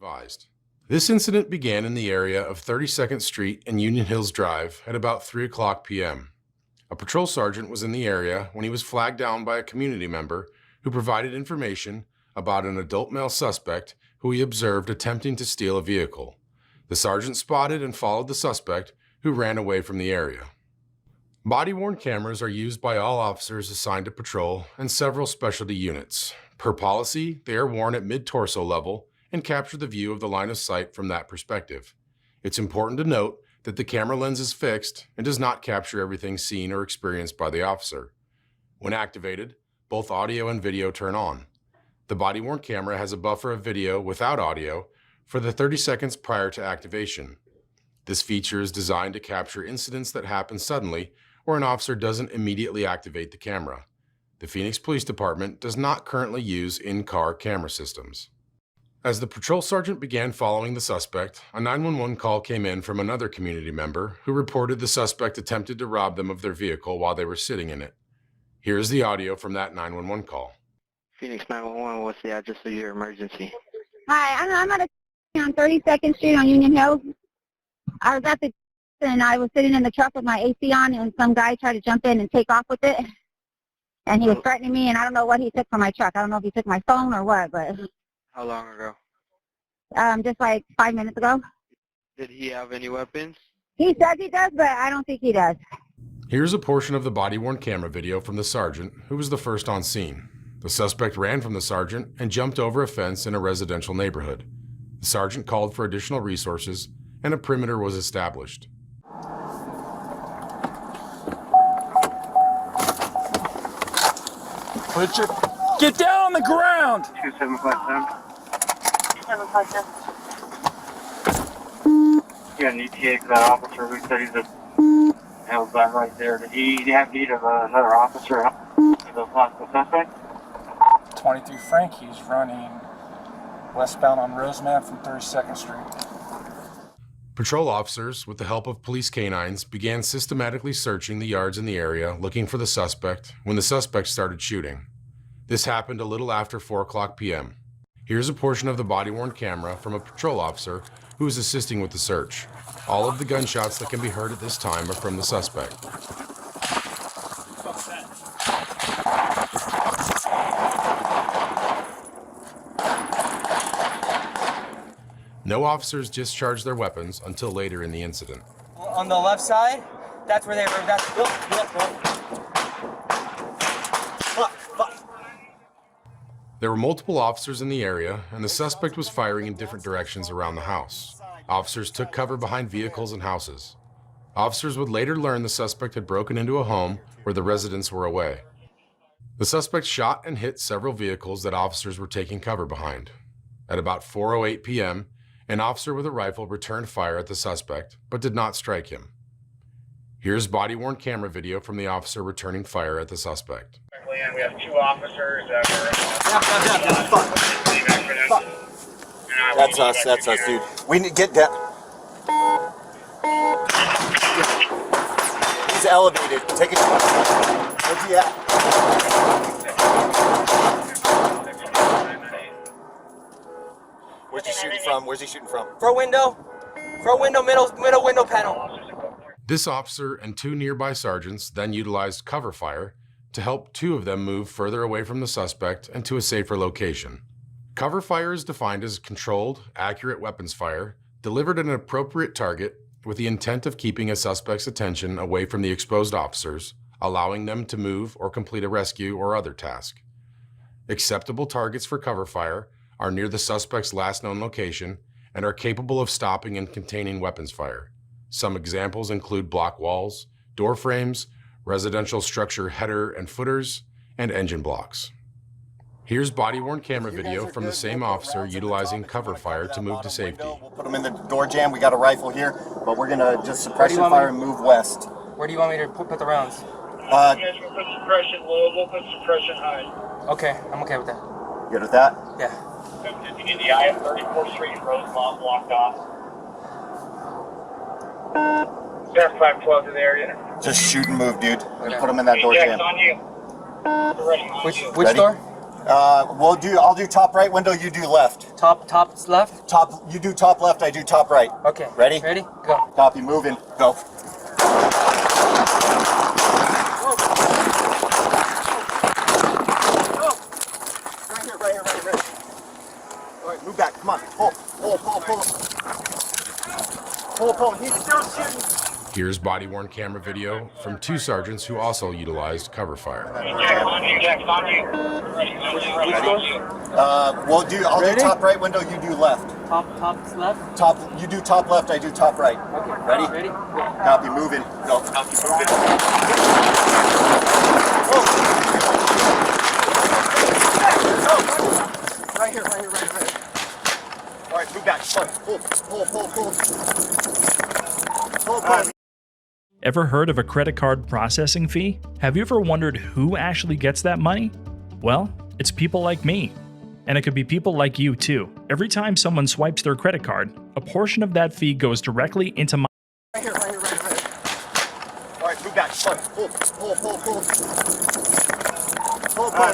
advised. This incident began in the area of 32nd Street and Union Hills Drive at about 3:00 p.m. A patrol sergeant was in the area when he was flagged down by a community member who provided information about an adult male suspect who he observed attempting to steal a vehicle. The sergeant spotted and followed the suspect, who ran away from the area. Body-worn cameras are used by all officers assigned to patrol and several specialty units. Per policy, they are worn at mid-torso level and capture the view of the line of sight from that perspective. It's important to note that the camera lens is fixed and does not capture everything seen or experienced by the officer. When activated, both audio and video turn on. The body-worn camera has a buffer of video without audio for the 30 seconds prior to activation. This feature is designed to capture incidents that happen suddenly or an officer doesn't immediately activate the camera. The Phoenix Police Department does not currently use in-car camera systems. As the patrol sergeant began following the suspect, a 911 call came in from another community member who reported the suspect attempted to rob them of their vehicle while they were sitting in it. Here is the audio from that 911 call. Phoenix 911, what's the address of your emergency? Hi, I'm at on 32nd Street on Union Hills. I was at the and I was sitting in the truck with my AC on, and some guy tried to jump in and take off with it. And he was threatening me, and I don't know what he took from my truck. I don't know if he took my phone or what, but How long ago? just like 5 minutes ago. Did he have any weapons? He says he does, but I don't think he does. Here's a portion of the body-worn camera video from the sergeant, who was the first on scene. The suspect ran from the sergeant and jumped over a fence in a residential neighborhood. The sergeant called for additional resources, and a perimeter was established. Get down on the ground! 2757. 757. You got an ETA for that officer who said he's held that right there. Did he have need of another officer for the possible suspect? 23 Frank, he's running westbound on Rosemount from 32nd Street. Patrol officers, with the help of police canines, began systematically searching the yards in the area looking for the suspect when the suspect started shooting. This happened a little after 4:00 p.m. Here's a portion of the body-worn camera from a patrol officer who is assisting with the search. All of the gunshots that can be heard at this time are from the suspect. No officers discharged their weapons until later in the incident. On the left side, that's where they were. That's look. There were multiple officers in the area, and the suspect was firing in different directions around the house. Officers took cover behind vehicles and houses. Officers would later learn the suspect had broken into a home where the residents were away. The suspect shot and hit several vehicles that officers were taking cover behind. At about 4:08 p.m., an officer with a rifle returned fire at the suspect, but did not strike him. Here's body-worn camera video from the officer returning fire at the suspect. We have two officers that were... That's us, dude. We need to get down. He's elevated. Take it. Where's he at? Where's he shooting from? Where's he shooting from? Front window, middle window panel. This officer and two nearby sergeants then utilized cover fire to help two of them move further away from the suspect and to a safer location. Cover fire is defined as controlled, accurate weapons fire delivered at an appropriate target with the intent of keeping a suspect's attention away from the exposed officers, allowing them to move or complete a rescue or other task. Acceptable targets for cover fire are near the suspect's last known location and are capable of stopping and containing weapons fire. Some examples include block walls, door frames, residential structure header and footers, and engine blocks. Here's body-worn camera video from the same officer utilizing cover fire to move to safety. We'll put them in the door jam. We got a rifle here, but we're gonna just suppression fire and move west. Where do you want me to put the rounds? you guys will put suppression low, we'll put suppression high. Okay, I'm okay with that. Good with that? Yeah. You get the eye of 34th Street and Rosemont blocked off. There's 512 in the area. Just shoot and move, dude. We're gonna put them in that door jam. On you. Which Ready? door? I'll do top right window, you do left. Top left. You do top left, I do top right. Okay. Ready? Ready? Go. Copy, moving, go. Right here. All right, move back, come on. Pull. He's still shooting. Here's body-worn camera video from two sergeants who also utilized cover fire. I'll do top right window, you do left. Top left. You do top left, I do top right. Okay. Ready? Ready? Go. Copy, moving, go. Copy, moving. Right here. All right, move back, pull. Ever heard of a credit card processing fee? Have you ever wondered who actually gets that money? Well, it's people like me. And it could be people like you too. Every time someone swipes their credit card, a portion of that fee goes directly into my Right here. All right, move back, pull.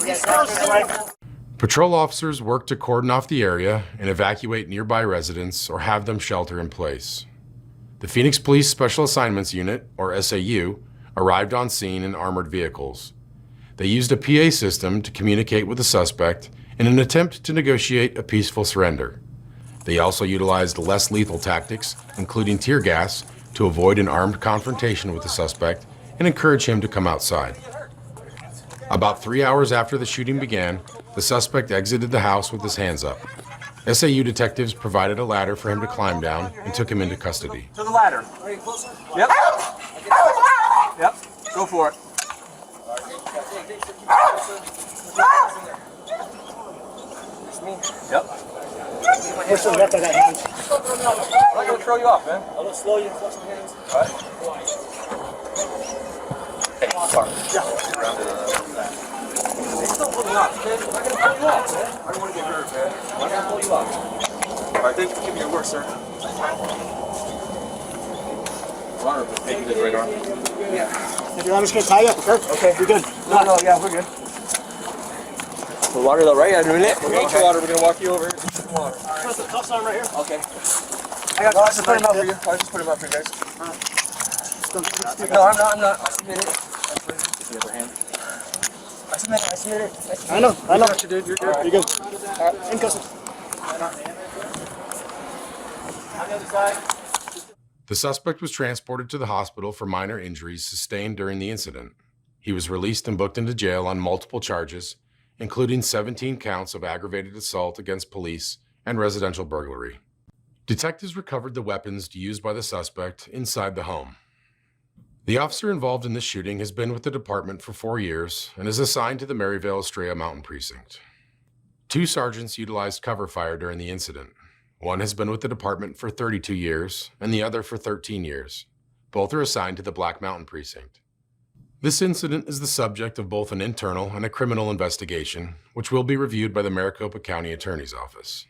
He's still shooting. Patrol officers work to cordon off the area and evacuate nearby residents or have them shelter in place. The Phoenix Police Special Assignments Unit, or SAU, arrived on scene in armored vehicles. They used a PA system to communicate with the suspect in an attempt to negotiate a peaceful surrender. They also utilized less lethal tactics, including tear gas, to avoid an armed confrontation with the suspect and encourage him to come outside. About 3 hours after the shooting began, the suspect exited the house with his hands up. SAU detectives provided a ladder for him to climb down and took him into custody. To the ladder. Yep. Yep. Go for it. Yep. Push the left of that hand. I'm not gonna throw you off, man. I'm gonna slow you and flex my hands. Don't pull me off, okay? I'm not gonna pull you off, man. I don't want to get hurt, man. I'm not gonna pull you off. All right, thank you for giving your work, sir. Thank you, radar. Yeah. If you're I'm just gonna tie you up, okay? Okay. You're good. No, yeah, we're good. The water though, right? We're going to water. We're gonna walk you over. Water. Put the cuffs on right here. Okay. I just put him up for you. I just put him up for you guys. No, I'm not. I submit it. The other hand. I submit it. I know. What you did. You're good. You're good. All right. In custody. On the other side. The suspect was transported to the hospital for minor injuries sustained during the incident. He was released and booked into jail on multiple charges, including 17 counts of aggravated assault against police and residential burglary. Detectives recovered the weapons used by the suspect inside the home. The officer involved in this shooting has been with the department for 4 years and is assigned to the Maryvale Estrella Mountain Precinct. 2 sergeants utilized cover fire during the incident. One has been with the department for 32 years and the other for 13 years. Both are assigned to the Black Mountain Precinct. This incident is the subject of both an internal and a criminal investigation, which will be reviewed by the Maricopa County Attorney's Office.